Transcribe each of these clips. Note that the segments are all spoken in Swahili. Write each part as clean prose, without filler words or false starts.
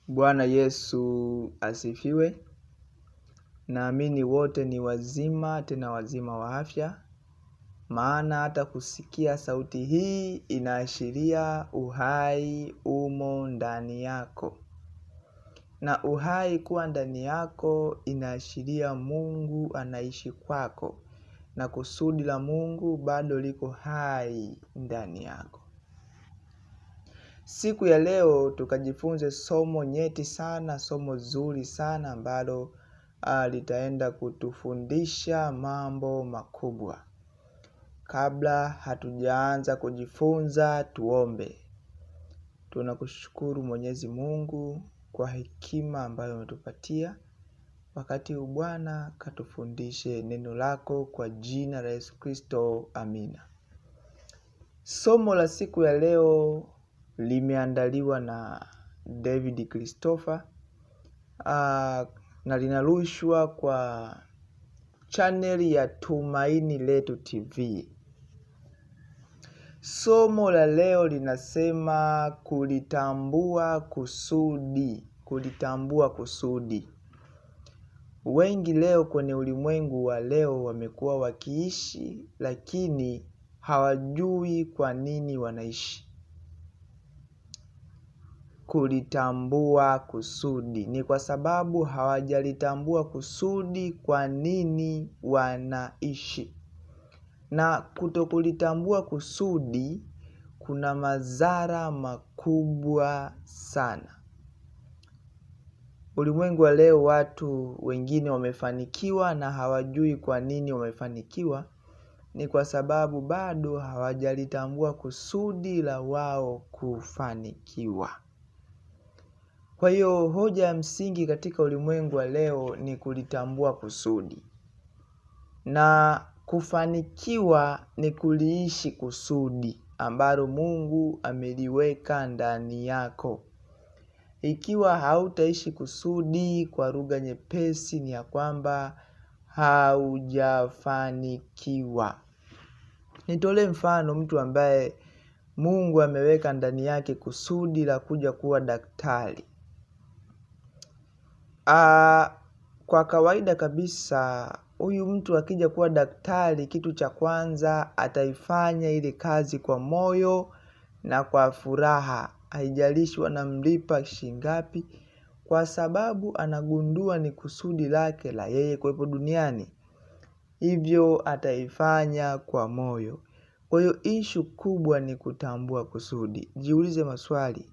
Bwana Yesu asifiwe. Naamini wote ni wazima, tena wazima wa afya. Maana hata kusikia sauti hii inaashiria uhai umo ndani yako. Na uhai kuwa ndani yako inaashiria Mungu anaishi kwako. Na kusudi la Mungu bado liko hai ndani yako. Siku ya leo tukajifunze somo nyeti sana, somo zuri sana ambalo litaenda kutufundisha mambo makubwa. Kabla hatujaanza kujifunza, tuombe. Tunakushukuru Mwenyezi Mungu kwa hekima ambayo umetupatia. Wakati huu Bwana katufundishe neno lako kwa jina la Yesu Kristo. Amina. Somo la siku ya leo limeandaliwa na David Christopher na linarushwa kwa channel ya Tumaini Letu TV. Somo la leo linasema kulitambua kusudi. Kulitambua kusudi. Wengi leo kwenye ulimwengu wa leo wamekuwa wakiishi, lakini hawajui kwa nini wanaishi. Kulitambua kusudi ni kwa sababu hawajalitambua kusudi kwa nini wanaishi. Na kutokulitambua kusudi kuna madhara makubwa sana. Ulimwengu wa leo watu wengine wamefanikiwa na hawajui kwa nini wamefanikiwa. Ni kwa sababu bado hawajalitambua kusudi la wao kufanikiwa. Kwa hiyo hoja ya msingi katika ulimwengu wa leo ni kulitambua kusudi. Na kufanikiwa ni kuliishi kusudi ambalo Mungu ameliweka ndani yako. Ikiwa hautaishi kusudi, kwa lugha nyepesi ni ya kwamba haujafanikiwa. Nitolee mfano mtu ambaye Mungu ameweka ndani yake kusudi la kuja kuwa daktari. Kwa kawaida kabisa, huyu mtu akija kuwa daktari, kitu cha kwanza ataifanya ile kazi kwa moyo na kwa furaha. Haijalishi wanamlipa shilingi ngapi, kwa sababu anagundua ni kusudi lake la yeye kuwepo duniani. Hivyo ataifanya kwa moyo. Kwa hiyo issue kubwa ni kutambua kusudi. Jiulize maswali.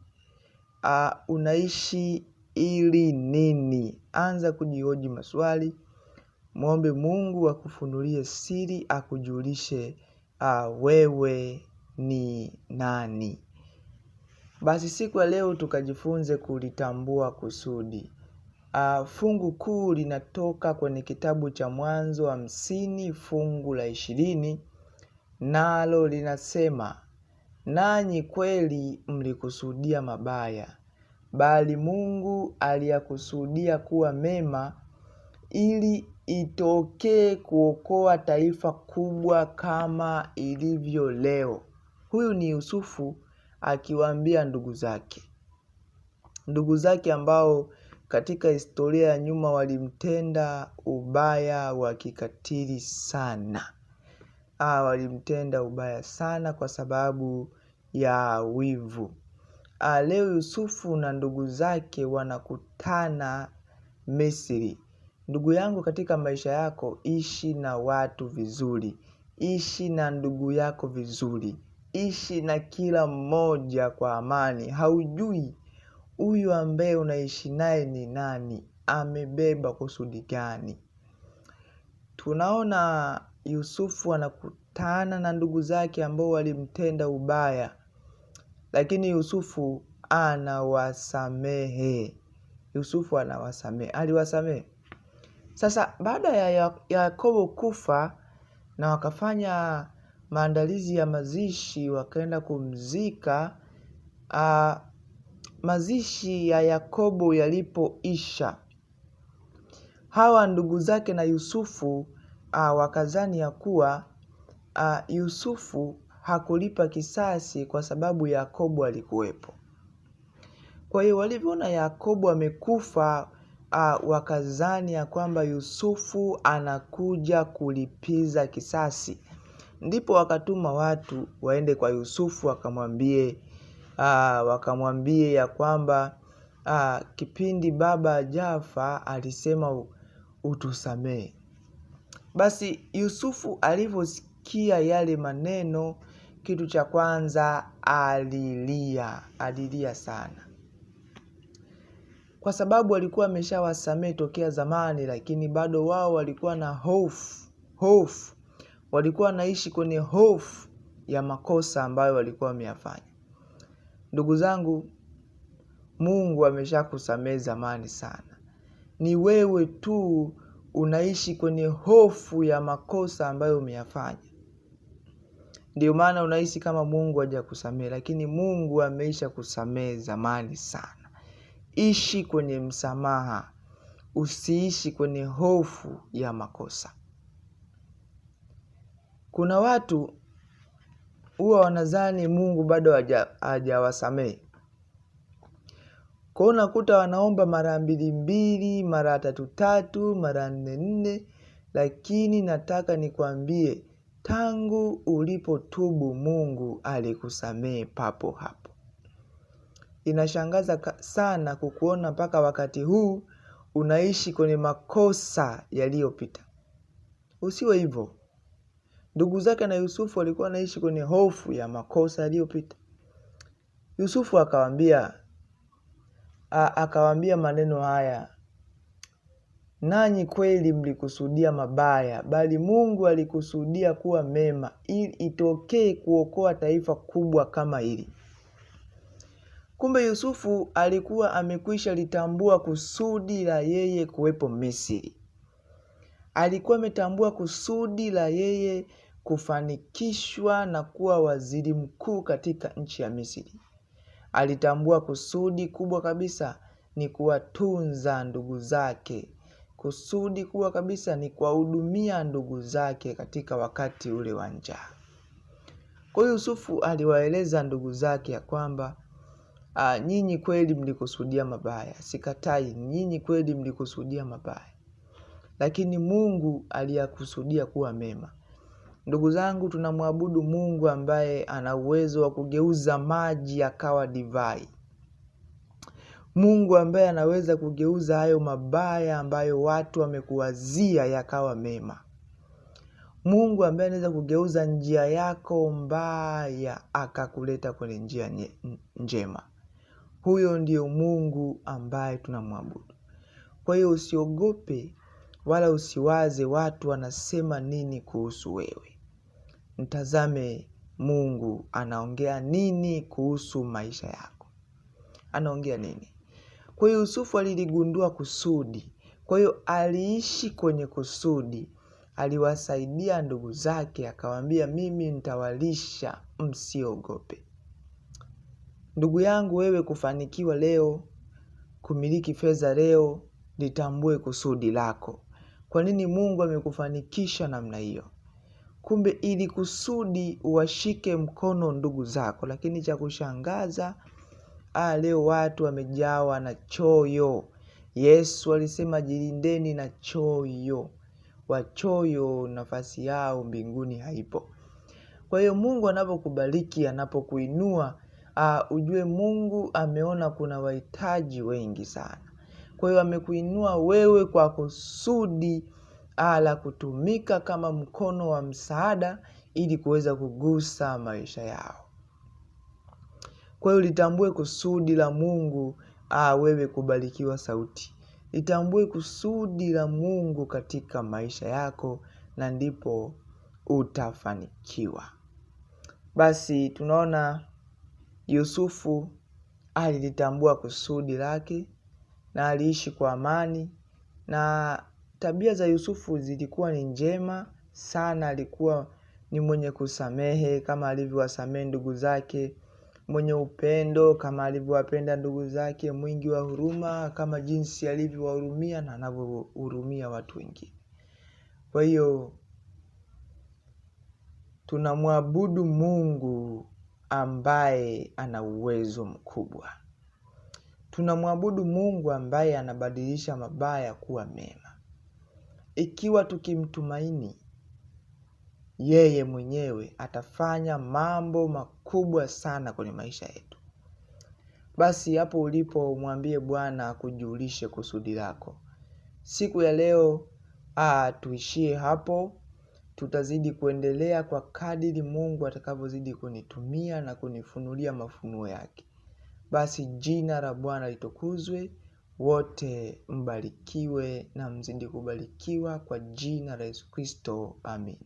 Unaishi ili nini? Anza kujihoji maswali. Muombe Mungu akufunulie siri, akujulishe wewe ni nani. Basi siku ya leo tukajifunze kulitambua kusudi. Fungu kuu linatoka kwenye kitabu cha Mwanzo 50 fungu la 20. Nalo linasema, nanyi kweli mlikusudia mabaya, bali Mungu aliyakusudia kuwa mema, ili itokee kuokoa taifa kubwa kama ilivyo leo. Huyu ni Yusufu akiwaambia ndugu zake. Ndugu zake ambao katika historia ya nyuma walimtenda ubaya wa kikatili sana. Walimtenda ubaya sana kwa sababu ya wivu. Leo Yusufu na ndugu zake wanakutana Misri. Ndugu yangu, katika maisha yako ishi na watu vizuri. Ishi na ndugu yako vizuri. Ishi na kila mmoja kwa amani. Haujui huyu ambaye unaishi naye ni nani, amebeba kusudi gani. Tunaona Yusufu anakutana na ndugu zake ambao walimtenda ubaya, lakini Yusufu anawasamehe. Aliwasamehe. Sasa baada ya Yakobo kufa na wakafanya maandalizi ya mazishi, wakaenda kumzika. Mazishi ya Yakobo yalipoisha, hawa ndugu zake na Yusufu wakazani ya kuwa Yusufu hakulipa kisasi kwa sababu Yakobo alikuwepo. Kwa hiyo walivyoona Yakobo amekufa, wakazani ya kwamba Yusufu anakuja kulipiza kisasi. Ndipo wakatuma watu waende kwa Yusufu wakamwambie ya kwamba kipindi baba hajafa alisema utusamee. Basi Yusufu alivyosikia yale maneno, kitu cha kwanza alilia sana. Kwa sababu walikuwa ameshawasamee tokea zamani, lakini bado wao walikuwa na hofu. Walikuwa wanaishi kwenye hofu ya makosa ambayo walikuwa wameyafanya. Ndugu zangu, Mungu ameshakusamee zamani sana. Ni wewe tu unaishi kwenye hofu ya makosa ambayo umeyafanya. Ndio maana unaishi kama Mungu hajakusamee, lakini Mungu ameisha kusamee zamani sana. Ishi kwenye msamaha, usiishi kwenye hofu ya makosa. Kuna watu huwa wanadhani Mungu bado hajawasamee. Kwa hiyo unakuta wanaomba mara 2, mara 3, mara 4, lakini nataka nikwambie, tangu ulipotubu Mungu alikusamee papo hapo. Inashangaza sana kukuona mpaka wakati huu unaishi kwenye makosa yaliyopita. Usiwe hivyo. Ndugu zake na Yusufu walikuwa wanaishi kwenye hofu ya makosa yaliyopita. Yusufu akawaambia maneno haya: nanyi kweli mlikusudia mabaya, bali Mungu alikusudia kuwa mema, ili itokee kuokoa taifa kubwa kama hili. Kumbe Yusufu alikuwa amekwisha litambua kusudi la yeye kuwepo Misri. Alikuwa ametambua kusudi la yeye kufanikishwa na kuwa waziri mkuu katika nchi ya Misri. Alitambua kusudi kubwa kabisa ni kuwatunza ndugu zake. Kusudi kubwa kabisa ni kuwahudumia ndugu zake katika wakati ule wa njaa. Kwa hiyo Yusufu aliwaeleza ndugu zake ya kwamba nyinyi kweli mlikusudia mabaya. Sikatai, nyinyi kweli mlikusudia mabaya, lakini Mungu aliyakusudia kuwa mema. Ndugu zangu, tunamwabudu Mungu ambaye ana uwezo wa kugeuza maji yakawa divai. Mungu ambaye anaweza kugeuza hayo mabaya ambayo watu wamekuwazia yakawa mema. Mungu ambaye anaweza kugeuza njia yako mbaya akakuleta kwenye njia njema. Huyo ndio Mungu ambaye tunamwabudu. Kwa hiyo usiogope wala usiwaze watu wanasema nini kuhusu wewe. Mtazame Mungu anaongea nini kuhusu maisha yako. Anaongea nini? Kwa hiyo Yusufu aliligundua kusudi. Kwa hiyo aliishi kwenye kusudi. Aliwasaidia ndugu zake, akawaambia mimi nitawalisha, msiogope. Ndugu yangu, wewe kufanikiwa leo, kumiliki fedha leo, litambue kusudi lako. Kwa nini Mungu amekufanikisha namna hiyo? Kumbe ili kusudi uwashike mkono ndugu zako. Lakini cha kushangaza, leo watu wamejawa na choyo. Yesu alisema jilindeni na choyo. Wachoyo nafasi yao mbinguni haipo. Kwa hiyo Mungu anapokubariki, anapokuinua, ujue Mungu ameona kuna wahitaji wengi sana. Kwa hiyo amekuinua wewe kwa kusudi la kutumika kama mkono wa msaada ili kuweza kugusa maisha yao. Kwa hiyo litambue kusudi la Mungu wewe kubarikiwa sauti. Litambue kusudi la Mungu katika maisha yako, na ndipo utafanikiwa. Basi tunaona Yusufu alilitambua kusudi lake na aliishi kwa amani, na tabia za Yusufu zilikuwa ni njema sana. Alikuwa ni mwenye kusamehe kama alivyowasamehe ndugu zake, mwenye upendo kama alivyowapenda ndugu zake, mwingi wa huruma kama jinsi alivyowahurumia na anavyohurumia watu wengine. Kwa hiyo tunamwabudu Mungu ambaye ana uwezo mkubwa. Tunamwabudu Mungu ambaye anabadilisha mabaya kuwa mema. Ikiwa tukimtumaini, yeye mwenyewe atafanya mambo makubwa sana kwenye maisha yetu. Basi hapo ulipo, mwambie Bwana akujulishe kusudi lako. Siku ya leo tuishie hapo. Tutazidi kuendelea kwa kadiri Mungu atakavyozidi kunitumia na kunifunulia mafunuo yake. Basi jina la Bwana litukuzwe. Wote mbarikiwe na mzidi kubarikiwa kwa jina la Yesu Kristo. Amen.